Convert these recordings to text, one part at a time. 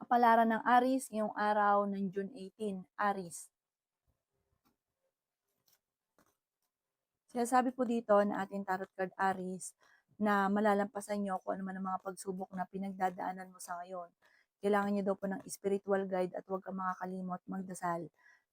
Kapalaran ng Aries ngayong araw ng June 18, Aries. Sinasabi po dito na ating tarot card Aries na malalampasan nyo kung ano man ang mga pagsubok na pinagdadaanan mo sa ngayon. Kailangan nyo daw po ng spiritual guide at huwag kang makakalimot magdasal.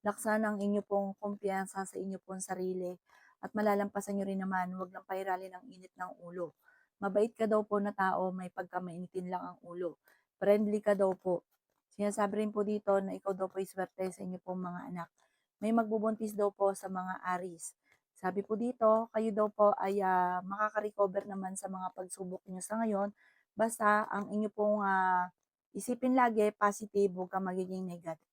Laksan ang inyo pong kumpiyansa sa inyo pong sarili at malalampasan nyo rin naman, huwag lang pairalin ang init ng ulo. Mabait ka daw po na tao, may pagkamainitin lang ang ulo. Friendly ka daw po. Sinasabi rin po dito na ikaw daw po ay swerte sa inyo pong mga anak. May magbubuntis daw po sa mga Aries. Sabi po dito, kayo daw po ay makaka-recover naman sa mga pagsubok niyo sa ngayon. Basta ang inyo pong isipin lagi, positive, huwag kang magiging negative.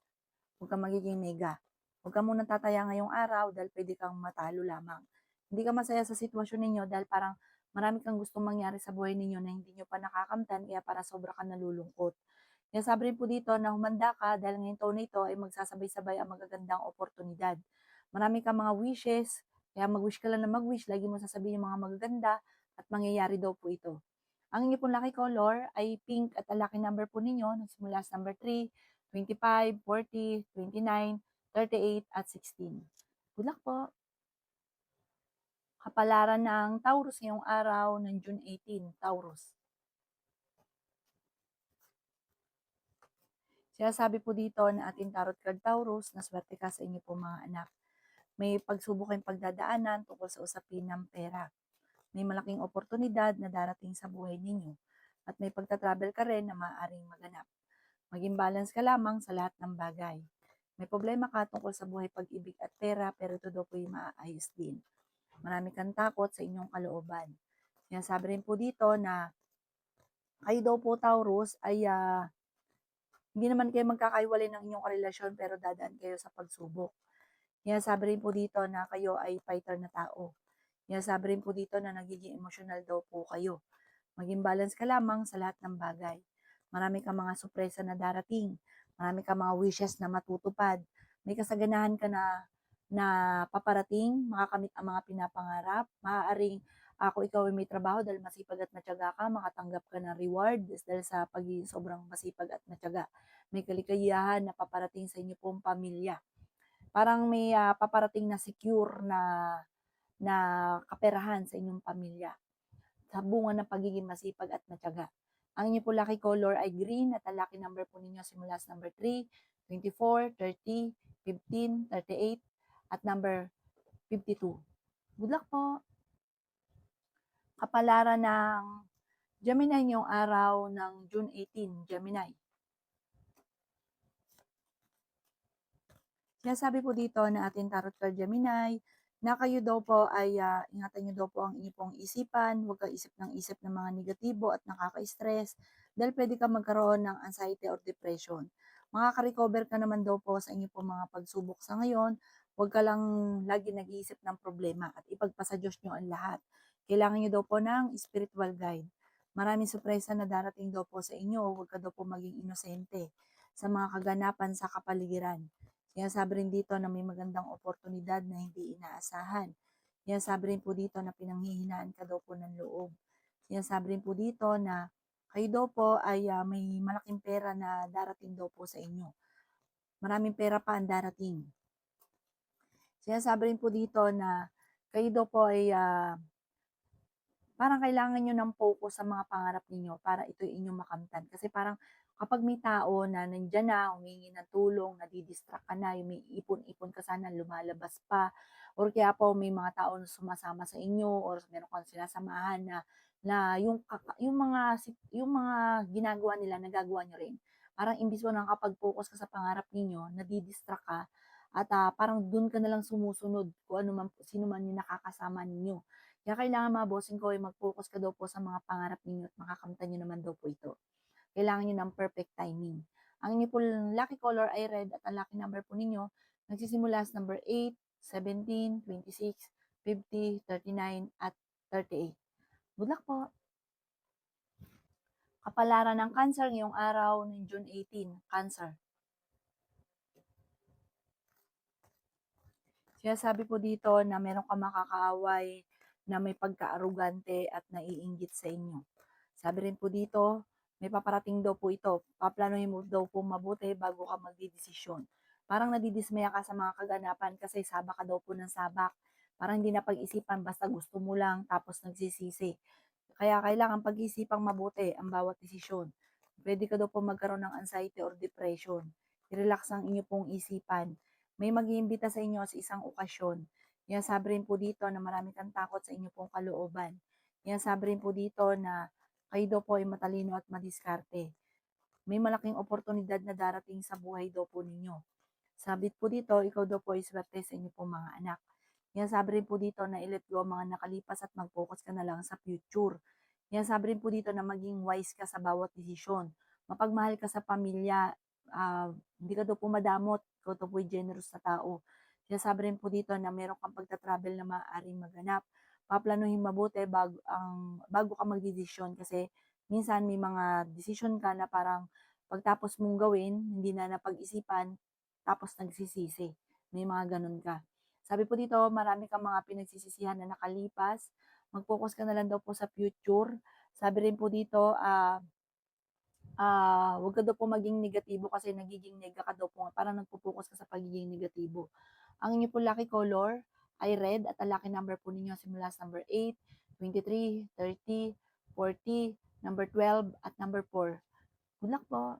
Huwag kang magiging nega. Huwag ka munang tataya ngayong araw dahil pwede kang matalo lamang. Hindi ka masaya sa sitwasyon ninyo dahil parang marami kang gustong mangyari sa buhay ninyo na hindi nyo pa nakakamtan kaya para sobra ka nalulungkot. Kaya sabi rin po dito na humanda ka dahil ngayong taon na ito ay magsasabay-sabay ang magagandang oportunidad. Marami kang mga wishes, kaya mag-wish ka lang na mag-wish, lagi mo sasabihin yung mga magaganda at mangyayari daw po ito. Ang inyo pong lucky color ay pink at ang lucky number po ninyo nagsimula sa number 3, 25, 40, 29, 38 at 16. Good luck po! Kapalaran ng Taurus ngayong araw ng June 18, Taurus. Sinasabi po dito na ating tarot card Taurus na swerte ka sa inyo po mga anak. May pagsubok kayong pagdadaanan tungkol sa usapin ng pera. May malaking oportunidad na darating sa buhay ninyo. At may pagta-travel ka rin na maaaring maganap. Maging balance ka lamang sa lahat ng bagay. May problema ka tungkol sa buhay pag-ibig at pera pero ito daw po yung maaayos din. Marami kang takot sa inyong kalooban. Sinasabi rin po dito na kayo daw po Taurus ay hindi naman kayo magkakaiwalay ng inyong karelasyon pero dadaan kayo sa pagsubok. Sinasabi rin po dito na kayo ay fighter na tao. Sinasabi rin po dito na nagiging emosyonal daw po kayo. Maging balance ka lamang sa lahat ng bagay. Marami kang mga sorpresa na darating. Marami kang mga wishes na matutupad. May kasaganahan ka na paparating, makakamit ang mga pinapangarap. Maaaring kung ikaw ay may trabaho dahil masipag at matyaga ka, makatanggap ka ng reward dahil sa pagiging sobrang masipag at matyaga. May kaligayahan na paparating sa inyo pong pamilya. Parang may paparating na secure na kaperahan sa inyong pamilya sa bunga ng pagiging masipag at matyaga. Ang inyo po lucky color ay green at ang lucky number po ninyo simula sa number 3, 24, 30, 15, 38 at number 52. Good luck po! Kapalaran ng Gemini ngayong araw ng June 18, Gemini. Sinasabi po dito na ating tarot card Gemini na kayo daw po ay ingatan nyo daw po ang inyong pong isipan, huwag kang isip ng isip ng mga negatibo at nakaka-stress dahil pwede ka magkaroon ng anxiety or depression. Makaka-recover ka naman daw po sa inyong pong mga pagsubok sa ngayon, huwag ka lang lagi nag-iisip ng problema at ipagpasa Diyos nyo ang lahat. Kailangan nyo daw po ng spiritual guide. Maraming sorpresa na darating daw po sa inyo, huwag ka daw po maging inosente sa mga kaganapan sa kapaligiran. Sinasabi rin dito na may magandang oportunidad na hindi inaasahan. Sinasabi rin po dito na pinanghihinaan ka daw po ng loob. Sinasabi rin po dito na kayo daw po ay may malaking pera na darating daw po sa inyo. Maraming pera pa ang darating. Sinasabi rin po dito na kayo daw po ay parang kailangan nyo ng focus sa mga pangarap ninyo para ito inyong makamtan. Kasi parang kapag may tao na nandyan na, humingi ng tulong, nadidistract ka na, may ipon-ipon ka sana, lumalabas pa, or kaya po may mga tao na sumasama sa inyo, or meron kang sinasamahan na yung mga ginagawa nila, nagagawa nyo rin. Parang imbis mo nakakapag-focus ka sa pangarap ninyo, nadidistract ka, at parang dun ka nalang sumusunod kung ano man, sino man yung nakakasama ninyo. Kaya kailangan mga bossing ko ay mag-focus ka daw po sa mga pangarap ninyo at makakamtan nyo naman daw po ito. Kailangan nyo ng perfect timing. Ang inyo po lucky color ay red at ang lucky number po ninyo nagsisimula sa number 8, 17, 26, 50, 39 at 38. Good luck po! Kapalaran ng Cancer ngayong araw ng June 18, Cancer. Sinasabi po dito na meron ka makakaaway na may pagka-arugante at naiinggit sa inyo. Sabi rin po dito May paparating daw po ito. Paplanuhin mo daw po mabuti bago ka magdedesisyon. Parang nadidismaya ka sa mga kaganapan kasi sabak ka daw po ng sabak. Parang hindi na pag-isipan basta gusto mo lang tapos nagsisisi. Kaya kailangan pag-isipang mabuti ang bawat desisyon. Pwede ka daw po magkaroon ng anxiety or depression. I-relax ang inyo pong isipan. May mag-iimbita sa inyo sa isang okasyon. Yan sabi rin po dito na marami kang takot sa inyo pong kalooban. Yan sabi rin po dito na kayo daw po ay matalino at madiskarte. May malaking oportunidad na darating sa buhay daw po ninyo. Sabit po dito, ikaw daw po ay swerte sa inyo pong mga anak. Yan sabi rin po dito na i-let go ang mga nakalipas at mag-focus ka na lang sa future. Yan sabi rin po dito na maging wise ka sa bawat desisyon. Mapagmahal ka sa pamilya, hindi ka daw po madamot, ikaw daw po ay generous na tao. Yan sabi rin po dito na meron kang pagta-travel na maaaring maganap. Paplanuhin mabuti bago ka magdesisyon kasi minsan may mga desisyon ka na parang pagtapos mong gawin, hindi na napag-isipan, tapos nagsisisi. May mga ganun ka. Sabi po dito, marami kang mga pinagsisisihan na nakalipas. Mag-focus ka na lang daw po sa future. Sabi rin po dito, huwag ka daw po maging negatibo kasi nagiging nega ka daw po. Parang nagpo-focus ka sa pagiging negatibo. Ang inyo po lucky color ay red at ang lucky number po ninyo simula sa number 8, 23, 30, 40, number 12 at number 4. Good luck po!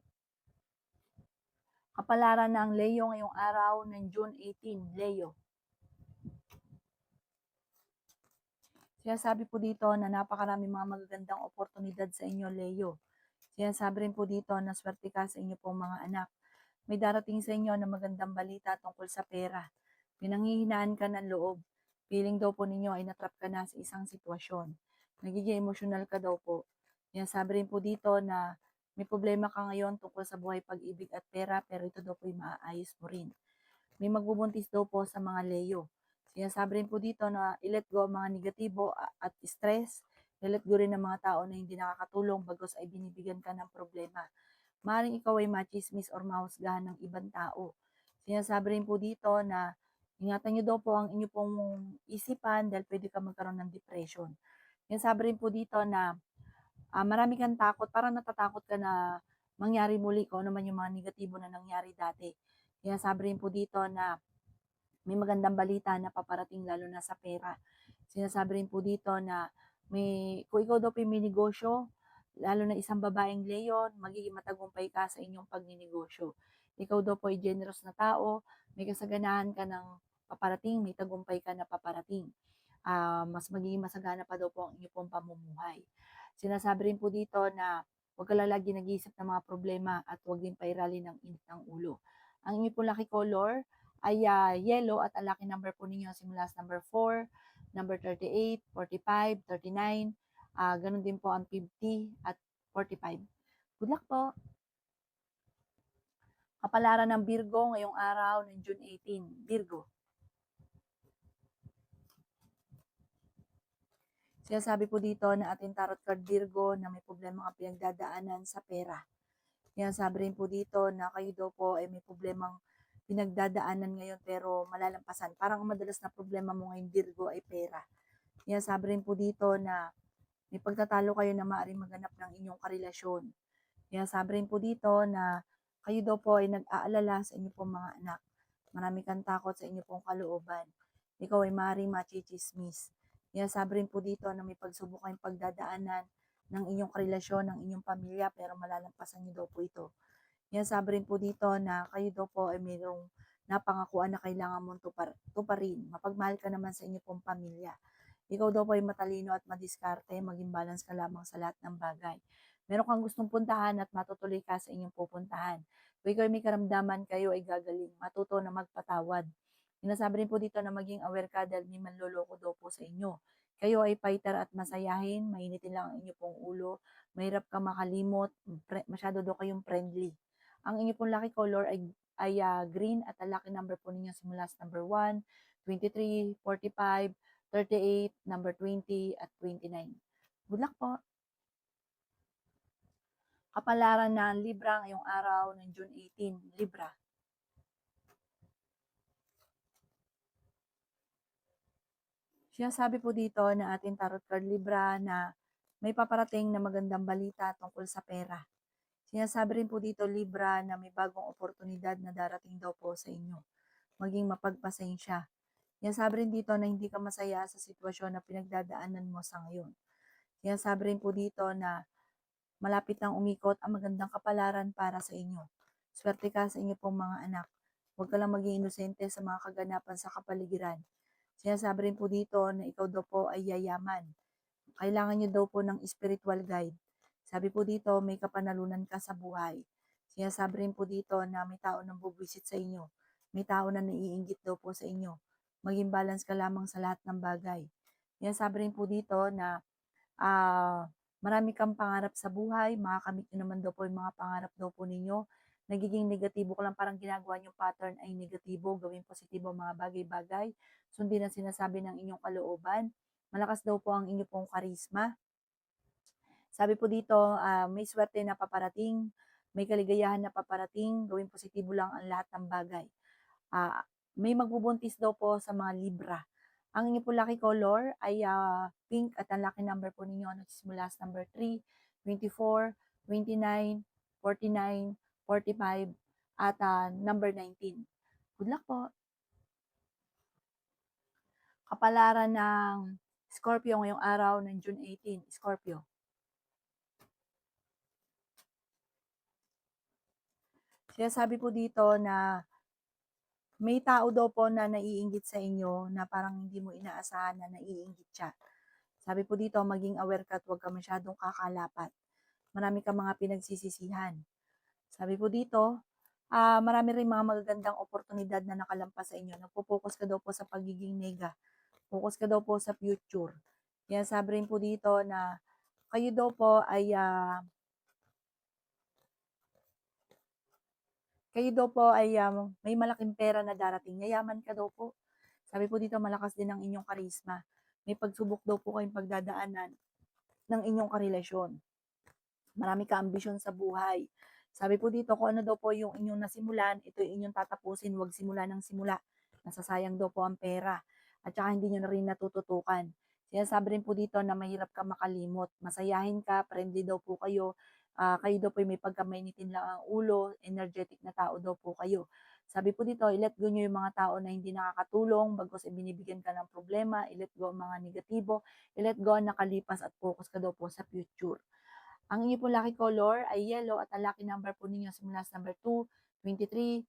Kapalaran ng Leo ngayong araw ng June 18, Leo. Sinasabi po dito na napakarami mga magagandang oportunidad sa inyo, Leo. Sinasabi rin po dito na swerte ka sa inyo pong mga anak. May darating sa inyo na magandang balita tungkol sa pera. Pinanghihinaan ka ng loob. Feeling daw po ninyo ay natrap ka na sa isang sitwasyon. Nagiging emosyonal ka daw po. Sinasabi rin po dito na may problema ka ngayon tungkol sa buhay, pag-ibig at pera, pero ito daw po ay maaayos mo rin. May magbubuntis daw po sa mga Leo. Sinasabi rin po dito na i-let go ang mga negatibo at stress. I-let go rin ng mga tao na hindi nakakatulong bagos ay binibigyan ka ng problema. Maaaring ikaw ay machismis or mahusgahan ng ibang tao. Sinasabi rin po dito na ingatan nyo daw po ang inyo pong isipan dahil pwede ka magkaroon ng depression. Sinasabi rin po dito na marami kang takot, parang natatakot ka na mangyari muli kung ano man yung mga negatibo na nangyari dati. Sinasabi rin po dito na may magandang balita na paparating lalo na sa pera. Sinasabi rin po dito na kung ikaw daw may negosyo, lalo na isang babaeng Leon, magiging matagumpay ka sa inyong pagninegosyo. Ikaw daw po ay generous na tao, may kasaganahan ka ng paparating, may tagumpay ka na paparating. Mas magiging masagana pa daw po ang inyong pong pamumuhay. Sinasabi rin po dito na huwag ka lagi nag-iisip ng mga problema at huwag din pairali ng init ng ulo. Ang inyong pong lucky color ay yellow at ang lucky number po ninyo simula sa number 4, number 38, 45, 39, ganun din po ang 50 at 45. Good luck po! Kapalaran ng Virgo ngayong araw ng June 18, Virgo. Sinasabi po dito na ating tarot card Virgo na may problema ka pinagdadaanan sa pera. Sinasabi rin po dito na kayo daw po ay may problemang pinagdadaanan ngayon pero malalampasan. Parang ang madalas na problema mo ngayon Virgo ay pera. Sinasabi rin po dito na may pagtatalo kayo na maaaring maganap ng inyong karelasyon. Sinasabi rin po dito na kayo daw po ay nag-aalala sa inyong pong mga anak. Marami kang takot sa inyong pong kalooban. Ikaw ay maaaring machismis. Sinasabi rin po dito na may pagsubok kayong pagdadaanan ng inyong karelasyon, ng inyong pamilya, pero malalampasan niyo daw po ito. Sinasabi rin po dito na kayo daw po ay mayroong napangakuan na kailangan mong tuparin. Mapagmahal ka naman sa inyong pong pamilya. Ikaw daw po ay matalino at madiskarte, maging balance ka lamang sa lahat ng bagay. Meron kang gustong puntahan at matutuloy ka sa inyong pupuntahan. Kung ikaw ay may karamdaman, kayo ay gagaling. Matuto na magpatawad. Sinasabi rin po dito na maging aware ka dahil may manloloko daw po sa inyo. Kayo ay fighter at masayahin, mainitin lang ang inyong pong ulo, mahirap ka makalimot, masyado daw kayong friendly. Ang inyong pong lucky color ay green at ang lucky number po ninyo simula sa number 1, 23, 45, 38, number 20 at 29. Good luck po! Kapalaran ng Libra ngayong araw ng June 18, Libra. Sinasabi po dito na ating tarot card Libra na may paparating na magandang balita tungkol sa pera. Sinasabi rin po dito, Libra, na may bagong oportunidad na darating daw po sa inyo. Maging mapagpasensya. Sinasabi rin dito na hindi ka masaya sa sitwasyon na pinagdadaanan mo sa ngayon. Sinasabi rin po dito na malapit nang umikot ang magandang kapalaran para sa inyo. Swerte ka sa inyo pong mga anak. Huwag ka lang maging inosente sa mga kaganapan sa kapaligiran. Sinasabi rin po dito na ikaw daw po ay yayaman. Kailangan niyo daw po ng spiritual guide. Sabi po dito, may kapanalunan ka sa buhay. Sinasabi rin po dito na may tao nang bubwisit sa inyo. May tao na naiinggit daw po sa inyo. Maging balance ka lamang sa lahat ng bagay. Sinasabi rin po dito na marami kang pangarap sa buhay, makakamit nyo naman daw po yung mga pangarap daw po ninyo. Nagiging negatibo ko lang, parang ginagawa yung pattern ay negatibo, gawing positibo mga bagay-bagay. Sundin ang sinasabi ng inyong kalooban. Malakas daw po ang inyong pong karisma. Sabi po dito, may swerte na paparating, may kaligayahan na paparating, gawing positibo lang ang lahat ng bagay. May magbubuntis daw po sa mga Libra. Ang inyo po lucky color ay pink at ang lucky number po ninyo nagsimula sa number 3, 24, 29, 49, 45 at number 19. Good luck po. Kapalaran ng Scorpio ngayong araw ng June 18. Scorpio. Sinasabi po dito na may tao daw po na naiinggit sa inyo na parang hindi mo inaasahan na naiinggit siya. Sabi po dito, maging aware ka at huwag ka masyadong kakalapat. Marami ka mga pinagsisisihan. Sabi po dito, marami rin mga magagandang oportunidad na nakalampas sa inyo. Nagpo-focus ka daw po sa pagiging nega. Focus ka daw po sa future. Yan, sabi rin po dito na kayo daw po ay may malaking pera na darating. Yayaman ka daw po. Sabi po dito, malakas din ang inyong karisma. May pagsubok daw po kayong pagdadaanan ng inyong karelasyon. Marami ka ambisyon sa buhay. Sabi po dito, kung ano daw po yung inyong nasimulan, ito yung inyong tatapusin, huwag simula ng simula. Nasasayang daw po ang pera. At saka hindi nyo na rin natututukan. Sinasabi rin po dito na mahirap ka makalimot. Masayahin ka, friendly daw po kayo. Kayo daw po may pagkamainitin lang ang ulo, energetic na tao daw po kayo. Sabi po dito, i-let go nyo yung mga tao na hindi nakakatulong, bagos binibigyan ka ng problema, i-let go ang mga negatibo, i-let go ang nakalipas at focus ka daw po sa future. Ang inyo pong lucky color ay yellow at ang lucky number po ninyo simula sa number 2, 23,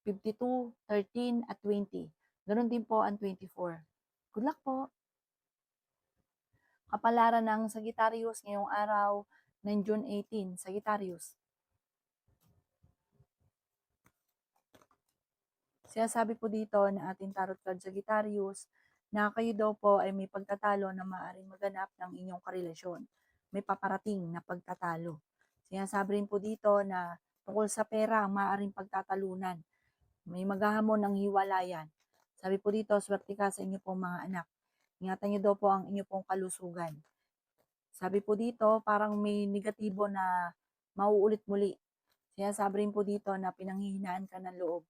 52, 13 at 20. Ganon din po ang 24. Good luck po! Kapalaran ng Sagittarius ngayong araw ng June 18. Sagittarius. Sinasabi po dito na ating tarot card Sagittarius na kayo daw po ay may pagtatalo na maaaring maganap ng inyong karelasyon. May paparating na pagtatalo. Sinasabi rin po dito na tungkol sa pera ang maaaring pagtatalunan. May maghahamon ng hiwalayan. Sabi po dito, swerte ka sa inyo pong mga anak. Ingatan niyo daw po ang inyo pong kalusugan. Sabi po dito, parang may negatibo na mauulit muli. Sinasabi rin po dito na pinanghihinaan ka ng loob.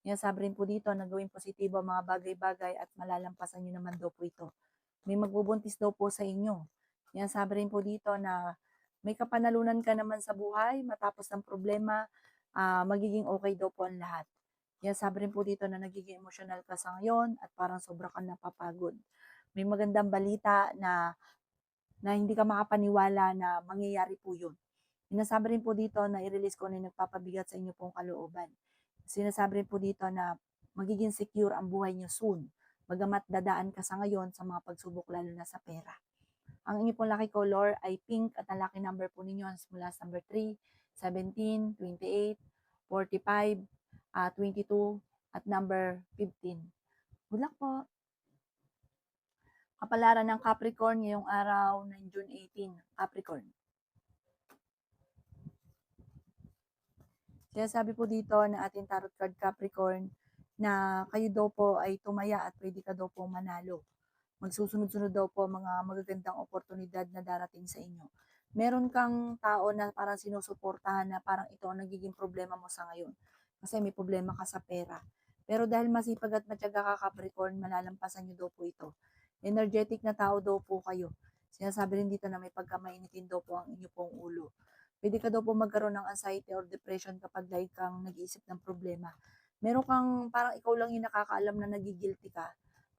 Sinasabi rin po dito na gawing positibo ang mga bagay-bagay at malalampasan nyo naman daw po ito. May magbubuntis daw po sa inyo. Sinasabi rin po dito na may kapanalunan ka naman sa buhay, matapos ng problema, magiging okay daw po ang lahat. Sinasabi rin po dito na nagiging emotional ka sa ngayon at parang sobra kang napapagod. May magandang balita na hindi ka makapaniwala na mangyayari po yun. Sinasabi rin po dito na i-release ko na yung nagpapabigat sa inyo pong kalooban. Sinasabi rin po dito na magiging secure ang buhay nyo soon. Bagamat dadaan ka sa ngayon sa mga pagsubok lalo na sa pera. Ang inyo pong lucky color ay pink at ang lucky number po ninyo mula sa number 3, 17, 28, 45, 22, at number 15. Good luck po! Kapalaran ng Capricorn ngayong araw ng June 18. Capricorn. Sinasabi po dito na ating tarot card Capricorn na kayo daw po ay tumaya at pwede ka daw po manalo. Magsusunod-sunod daw po mga magagandang oportunidad na darating sa inyo. Meron kang tao na parang sinusuportahan na parang ito ang nagiging problema mo sa ngayon. Kasi may problema ka sa pera. Pero dahil masipag at matyaga ka Capricorn, malalampasan nyo daw po ito. Energetic na tao daw po kayo. Sinasabi rin dito na may pagkamainitin daw po ang inyo pong ulo. Pwede ka daw po magkaroon ng anxiety or depression kapag lagi kang nag-iisip ng problema. Meron kang parang ikaw lang yung nakakaalam na nagigilty ka.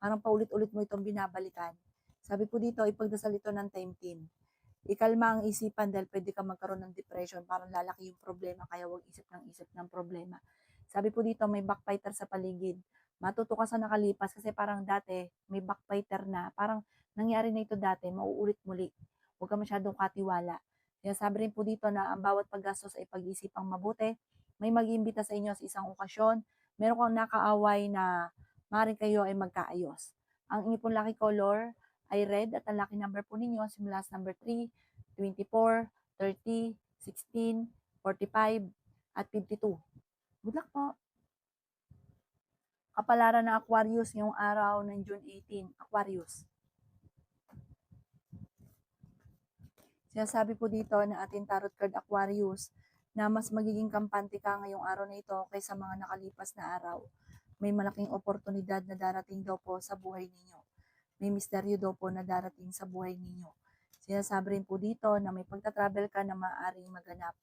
Parang paulit-ulit mo itong binabalikan. Sabi po dito, ipagdasal ito ng time team. Ikalma ang isipan dahil pwede ka magkaroon ng depression, parang lalaki yung problema, kaya huwag isip ng problema. Sabi po dito, may backbiter sa paligid. Matuto ka sa nakalipas kasi parang dati, may backbiter na, parang nangyari na ito dati, mauulit muli. Huwag ka masyadong katiwala. Kaya sabi rin po dito na ang bawat paggastos ay pag-isipang mabuti. May mag-iimbita sa inyo sa isang okasyon. Meron kang nakaaway na maaaring kayo ay magkaayos. Ang inyong pong lucky color ay red at ang lucky number po ninyo simula sa number 3, 24, 30, 16, 45, at 52. Good luck po! Kapalaran ng Aquarius ngayong araw ng June 18, Aquarius. Sinasabi po dito na ating tarot card Aquarius na mas magiging kampante ka ngayong araw na ito kaysa mga nakalipas na araw. May malaking oportunidad na darating daw po sa buhay ninyo. May misteryo daw po na darating sa buhay ninyo. Sinasabi rin po dito na may pagta-travel ka na maaaring maganap.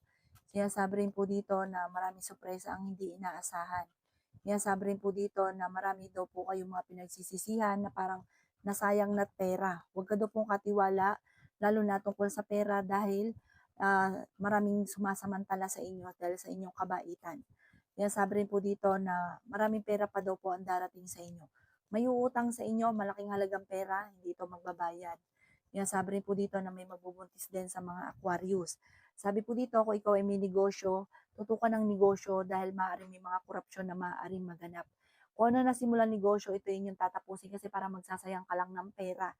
Sinasabi rin po dito na maraming sorpresa ang hindi inaasahan. Sinasabi rin po dito na marami daw po kayong mga pinagsisisihan na parang nasayang na pera. Huwag ka daw pong katiwala, lalo na tungkol sa pera dahil maraming sumasamantala sa inyo dahil sa inyong kabaitan. Sinasabi rin po dito na maraming pera pa daw po ang darating sa inyo. May uutang sa inyo, malaking halagang pera, hindi ito magbabayad. Sinasabi rin po dito na may magbubuntis din sa mga Aquarius. Sabi po dito, kung ikaw ay may negosyo, tutukan ng negosyo dahil maaaring may mga korupsyon na maaaring maganap. Kung ano na simulan negosyo, ito yung tatapusin kasi para magsasayang ka lang ng pera.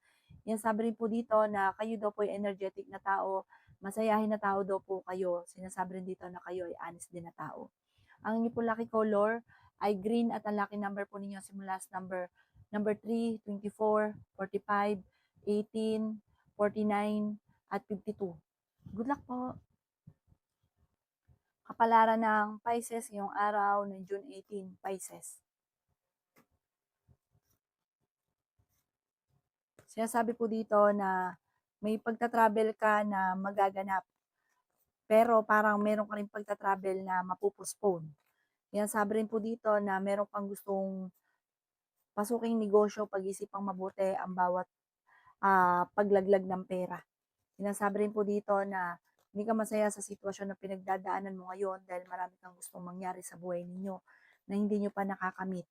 Yan sabi rin po dito na kayo daw po ay energetic na tao, masayahin na tao daw po kayo. Sinasabi rin dito na kayo ay honest din na tao. Ang inyo po lucky color ay green at ang lucky number po ninyo simula sa number 3, 24, 45, 18, 49, at 52. Good luck po! Kapalaran ng Pisces ngayong araw ng June 18, Pisces. Sinasabi po dito na may pagta-travel ka na magaganap. Pero parang meron ka rin pagta-travel na mapupostpone. Sinasabi rin po dito na meron kang gustong pasuking negosyo, pag-isipang mabuti ang bawat paglaglag ng pera. Sinasabi rin po dito na hindi ka masaya sa sitwasyon na pinagdadaanan mo ngayon dahil marami kang gustong mangyari sa buhay ninyo na hindi nyo pa nakakamit.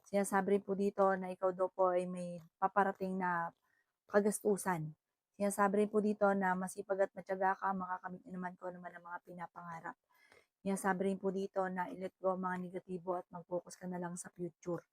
Sinasabi rin po dito na ikaw daw po ay may paparating na kagastusan. Sinasabi rin po dito na masipag at matyaga ka, makakamit naman ko naman ang mga pinapangarap. Sinasabi rin po dito na i-let go ang mga negatibo at mag-focus ka na lang sa future.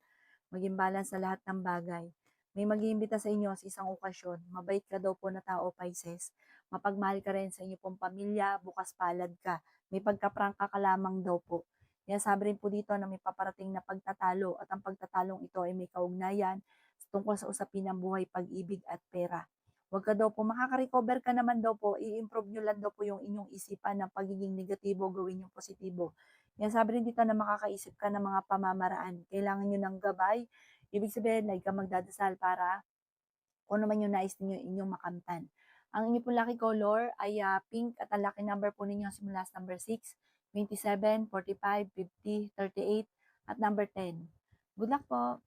Maging balance sa lahat ng bagay. May mag-iimbita sa inyo sa isang okasyon. Mabait ka daw po na tao, Pisces. Mapagmahal ka rin sa inyo pong pamilya, bukas palad ka. May pagkaprangka ka lamang daw po. Sabi rin po dito na may paparating na pagtatalo at ang pagtatalong ito ay may kaugnayan tungkol sa usapin ng buhay, pag-ibig at pera. Huwag ka daw po, makaka-recover ka naman daw po, i-improve nyo lang daw po yung inyong isipan ng pagiging negatibo, gawin yung positibo. Sabi rin dito na makakaisip ka ng mga pamamaraan. Kailangan nyo ng gabay. Ibig sabihin, like ka magdadasal para kung ano man yung nais ninyo inyong makamtan. Ang inyong pong lucky color ay pink at ang lucky number po ninyo simula sa number 6, 27, 45, 50, 38, at number 10. Good luck po!